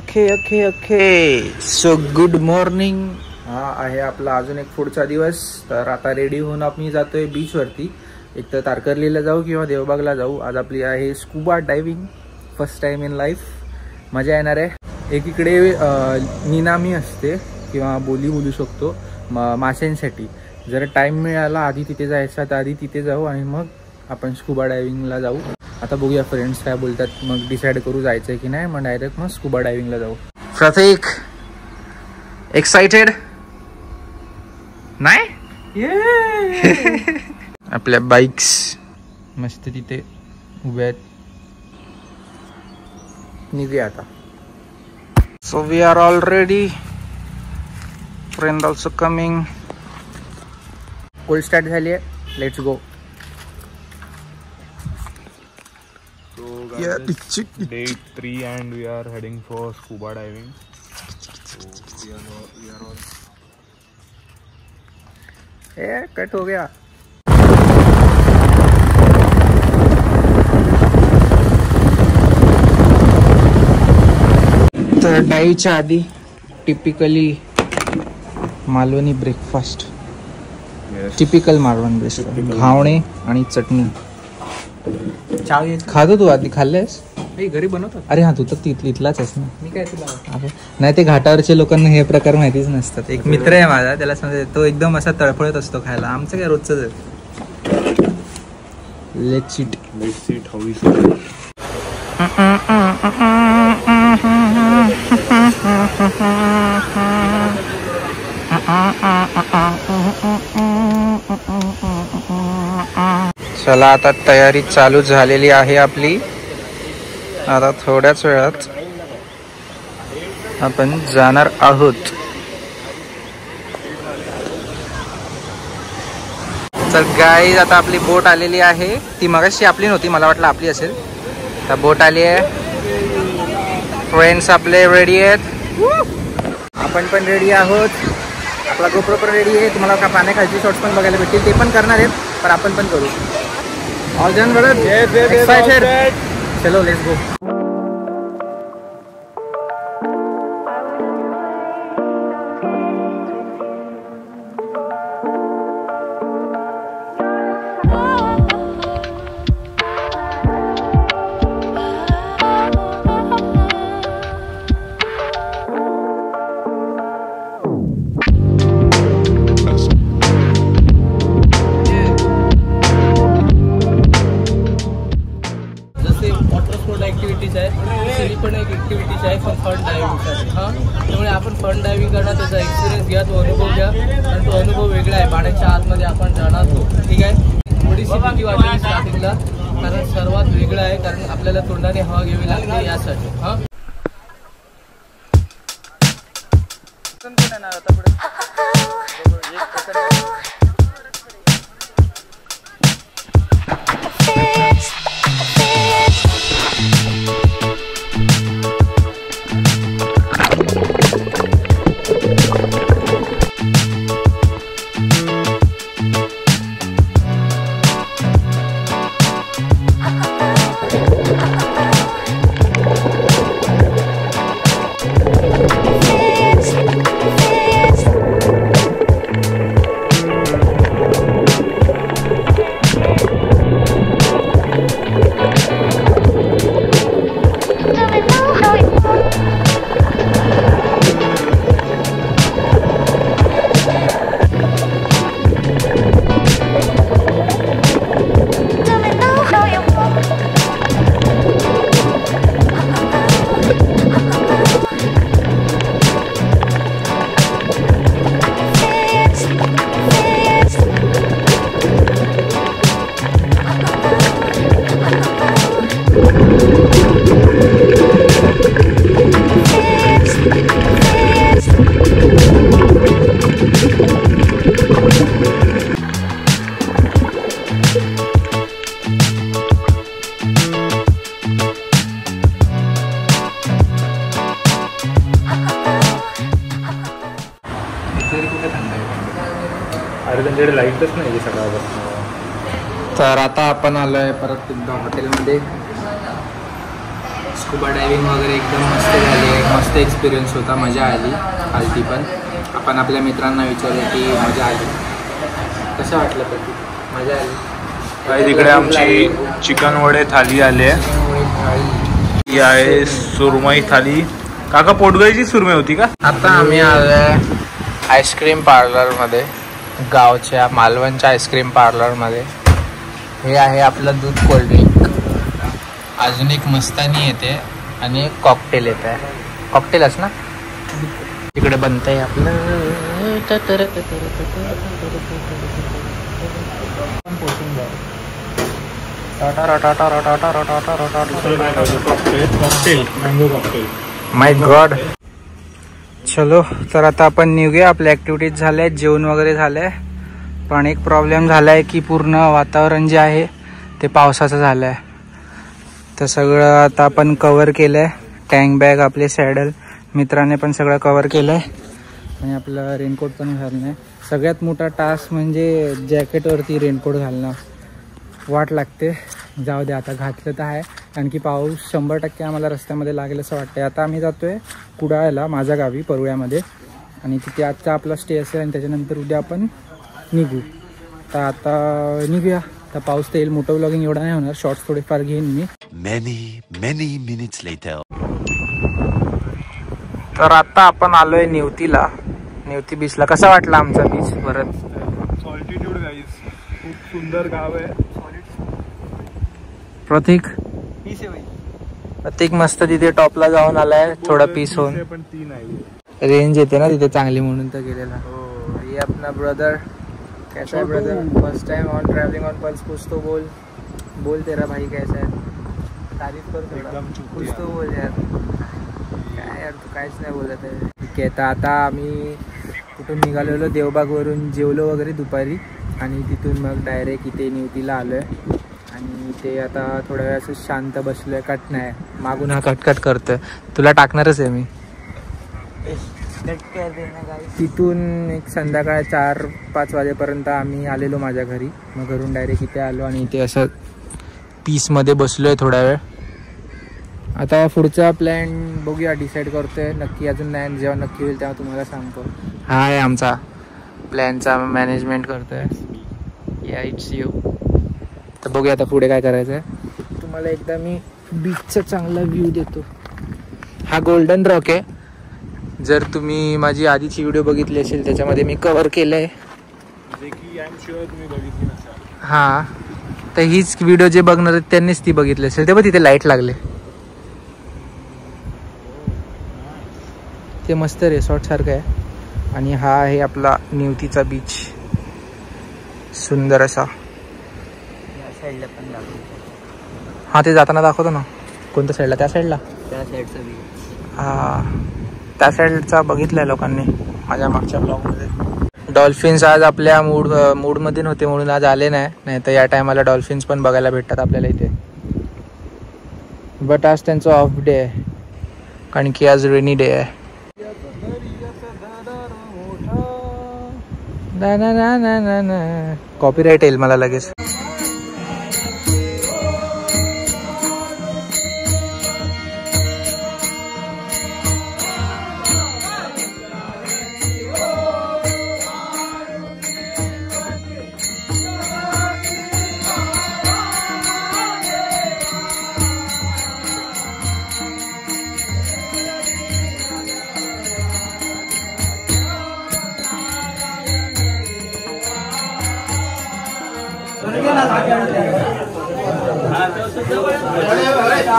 Okay so good morning. हा आहे आपला अजून एक पुढचा दिवस. तर आता रेडी होऊन आम्ही जातोय बीच वरती. एक तर तारकर्लीला जाऊ किंवा देवबागला जाऊ. आज आपली आहे scuba diving, first time in life. मजा येणार आहे. एकीकडे निनामी असते किंवा बोली बोलू शकतो माशांसाठी. जर टाइम मिळाला आधी तिथे जायचा तर आधी तिथे जाऊ आणि मग आपण स्कूबा डायव्हिंगला जाऊ. आता बघूया फ्रेंड्स काय बोलतात, मग डिसाईड करू जायचं की नाही. मग डायरेक्ट मग स्कूबा डायव्हिंगला जाऊ. प्रतीक एक्साइटेड नाही? आपल्या बाईक्स मस्त तिथे उभ्या आहेत. निघूया आता. So we are all ready. Friend also coming. Cold start झाली आहे. Let's go. Day 3 and we are heading for scuba diving. So we are all. Cut हो गया. तर डाईच्या आधी typically Malvani breakfast. Typical Malvani breakfast. घावणे आणि चटणी. खातो तू आधी? खाल्लेस? घरी बनवतो. अरे हा, तू तर इथलाच आहेस ना. मी काय तुला नाही, ते घाटावरच्या लोकांना हे प्रकार माहितीच नसतात. एक मित्र आहे माझा, त्याला समजा तो एकदम असा तळफळत असतो खायला. आमचं काय रोजच आहे. Let's eat how is it? चला आता तयारी चालू झालेली आहे आपली. आता थोड्याच वेळात आपण जाणार आहोत. तर गाईज आता आपली बोट आलेली आहे. ती मगाशी आपली नव्हती, मला वाटलं आपली असेल. तर बोट आली आहे. फ्रेंड्स आपले रेडी आहेत. आपण पण रेडी आहोत. आपला गोप्रो पण रेडी आहे. तुम्हाला का पाण्याखालची शॉट्स पण बघायला भेटतील, ते पण करणार आहेत. पण आपण पण करू. All done brother? एक्साइटेड? चलो लेट्स गो. पण एक ऍक्टिव्हिटीज आहे फन डायव्हिंगसाठी. हां, त्यामुळे आपण फन डायव्हिंग करणार, त्याचा एक्सपिरियन्स घ्या, तो अनुभव घ्या. कारण तो अनुभव वेगळा आहे. पाण्याच्या आतमध्ये आपण जाणार तो. ठीक आहे. थोडीशी भीती वाटली स्टार्टिंगला, कारण सर्वात वेगळं आहे. कारण आपल्याला तोंडाने हवा घ्यावी लागते यासाठी. हां, अरे त्यांच्याकडे लाईटच नाही सकाळपासून. तर आता आपण आलोय परत एकदा हॉटेलमध्ये. स्कुबा डायव्हिंग वगैरे एकदम मस्त झाली, मस्त एक्सपिरियन्स होता, मजा आली. आलती पण आपण आपल्या मित्रांना विचारलं की मजा आली, कसं वाटलं तर मजा आली. तिकडे आमची चिकन वडे थाली आले, ही आहे सुरमई थाली. काका पोटगाईची सुरमई होती का? आता आम्ही आलोय आईस्क्रीम पार्लरमध्ये, गावच्या मालवणच्या आईस्क्रीम पार्लरमध्ये. हे आहे आपलं दूध कोल्ड्रिंक, अजून एक मस्तानी येते आणि एक कॉकटेल येत आहे. कॉकटेलच ना तिकडे बनतंय आपलं. माय गॉड. चलो तर आता आपण निघूया. आपल्या ॲक्टिव्हिटीज झाल्या, जेवण वगैरे झालंय. पण एक प्रॉब्लेम झाला आहे की पूर्ण वातावरण जे आहे ते पावसाचं झालं आहे. तर सगळं आता आपण कवर केलं आहे. टँक बॅग, आपले सॅडल, मित्राने पण सगळं कवर केलं आहे आणि आपलं रेनकोट पण घालणं आहे. सगळ्यात मोठा टास्क म्हणजे जॅकेटवरती रेनकोट घालणं. वाट लागते, जाऊ दे आता घातलं तर आहे. आणखी पाऊस 100% आम्हाला रस्त्यामध्ये लागेल असं वाटतं. आता आम्ही जातो आहे कुडाळला, माझ्या गावी परुळ्यामध्ये, आणि तिथे आजचा आपला स्टे असेल आणि त्याच्यानंतर उद्या आपण निघू. तर आता निघूया. तर पाऊस तर येईल, मोठं व्लॉगिंग एवढा नाही होणार, शॉर्ट्स थोडेफार घेईन मी. many minutes later. तर आता आपण आलोय निवतीला, निवती बीचला. कसा वाटला आमचा बीच? परत सॉल्टिट्यूड गाईज, खूप सुंदर गाव आहे. प्रतीक मस्त तिथे टॉपला जाऊन आलाय, थोडा पीस होऊन. पण 3 आहे, रेंज येते ना तिथे चांगली म्हणून तर गेलेला. ये अपना ब्रदर, कैसा है brother? First time on travelling on pulse. कुछ तो बोल तेरा भाई कैसा है, तारीफ कर थोड़ा, कुछ तो बोल यार. काय यार तू काहीच नाही बोलत आहे. ठीक आहे. तर आता आम्ही कुठून निघालेलो, देवबागवरून जेवलो वगैरे दुपारी आणि तिथून मग डायरेक्ट इथे निवतीला आलो आहे. आणि ते आता थोड्या वेळ असं शांत बसलो आहे. कट नाही, मागून हा कटकट करतोय, तुला टाकणारच आहे मी. तिथून एक संध्याकाळ 4-5 वाजेपर्यंत आम्ही आलेलो माझ्या घरी. मग घरून डायरेक्ट इथे आलो आणि इथे असं पीसमध्ये बसलो आहे थोडा वेळ. आता पुढचा प्लॅन बघूया, डिसाईड करतोय. नक्की अजून नाही, जेव्हा नक्की होईल तेव्हा तुम्हाला सांगतो. हा आहे आमचा प्लॅनचा मॅनेजमेंट करतोय. या इट्स यू. तर बघूया आता पुढे काय करायचं आहे. तुम्हाला एकदा मी बीचचा चांगला व्ह्यू देतो. हा गोल्डन रॉक आहे. जर तुम्ही माझी आधीची व्हिडिओ बघितली असेल त्याच्यामध्ये मी कव्हर केलं आहे. हां, तर हीच व्हिडिओ जे बघणार आहेत त्यांनीच ती बघितली असेल. तेव्हा तिथे लाईट लागले, ते मस्त रिसॉर्ट सारखं आहे. आणि हा आहे आपला निवतीचा बीच, सुंदर असा. हा ते जाताना दाखवतो ना. कोणत्या साईडला? त्या साईडला, त्या साईडचा बीच. हा, त्या साईडचा बघितलाय लोकांनी माझ्या मागच्या ब्लॉगमध्ये. डॉल्फिन्स आज आपल्या मूडमध्ये नव्हते म्हणून आज आले नाही तर या टायमाला डॉल्फिन्स पण बघायला भेटतात आपल्याला इथे. बट आज त्यांचं ऑफ डे आहे कारण की आज रेनी डे आहे. ना ना ना ना ना ना, कॉपीराईट येईल मला लगेच.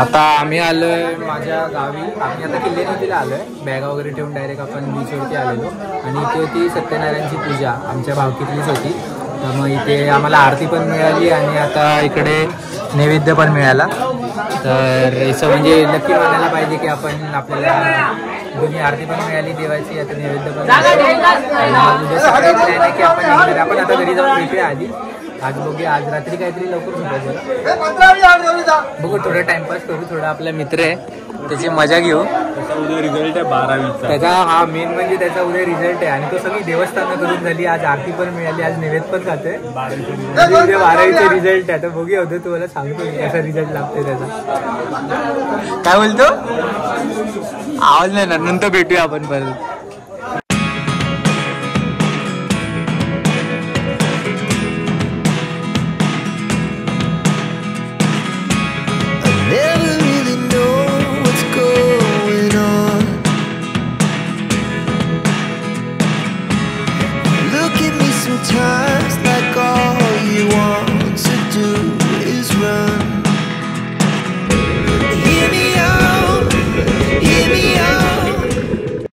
आता आम्ही आलोय माझ्या गावी. आम्ही आता किल्ले नदीला आलोय, बॅगा वगैरे ठेवून डायरेक्ट आपण बीचवरती आलेलो. आणि इथे होती सत्यनारायणची पूजा, आमच्या भावकीतलीच होती. तर मग इथे आम्हाला आरती पण मिळाली आणि आता इकडे नैवेद्य पण मिळाला. तर असं म्हणजे नक्की म्हणायला पाहिजे की आपण आपल्याला दोन्ही आरती पण मिळाली देवाची, आता नैवेद्य पण. की आपण आता घरी जाऊन भेटूया आधी. आज बघूया, आज रात्री काहीतरी लवकर सुटायचं. बघू, थोडं टाइमपास करू. थोडा आपला मित्र आहे त्याची मजा घेऊ. त्याचा उद्या रिझल्ट आहे 12वीचा. त्याचा हा मेन म्हणजे त्याचा उद्या रिझल्ट आहे आणि तो सगळी देवस्थानं करून झाली. आज आरती पण मिळाली, आज नैवेद्य पण खाते. उद्या 12वीचा रिझल्ट आहे. तर बघूया होतं तुम्हाला सांगतो कसा रिझल्ट लागतोय त्याचा. काय बोलतो आवाज नाही ना, नंतर भेटूया आपण परत.